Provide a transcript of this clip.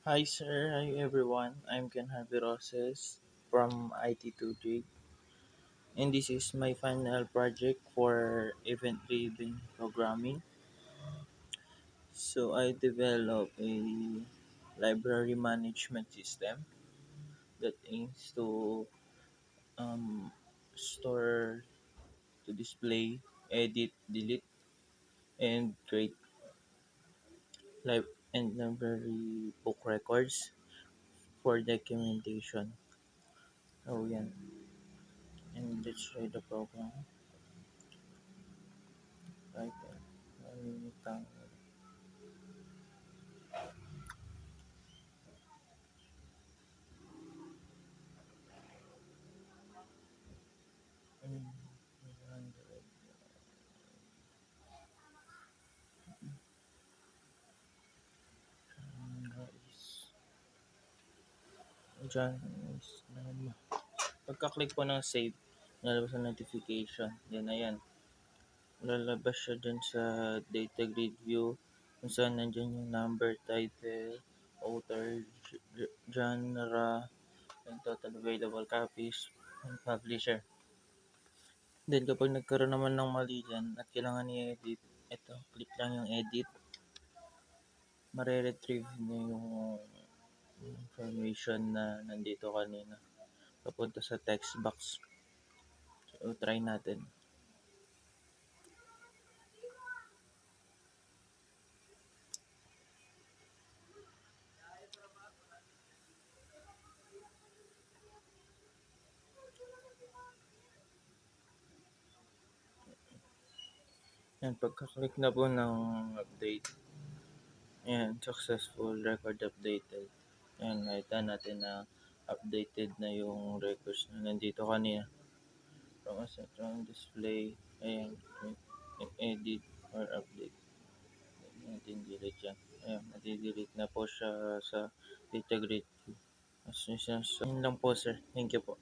Hi sir, hi everyone. I'm Ken Harvey Roses from IT2J, and this is my final project for event-driven programming. So I developed a library management system that aims to store, to display, edit, delete, and create lib- and library book records for documentation. So yan, and let's try the program. Right. Nalimitang mm, 100 is dyan is pagka-click po ng save, lalabas ang notification. Then ayan, lalabas siya dun sa data grid view kung saan nandyan yung number, title, author, genre, and total available copies, and publisher. Then kapag nagkaroon naman ng mali dyan at kailangan i-edit, ito, click lang yung edit, mare-retrieve niya yung information na nandito kanina papunta sa text box. So, try natin. Yan, pagka-click na po ng update, yan, successful record updated. Yan, nakita natin na updated na yung records na nandito kanina. From asset from display, ayan, edit or update. Natin delete yan. Ayan, nati-delete na po siya sa data grid. As yun lang po sir. Thank you po.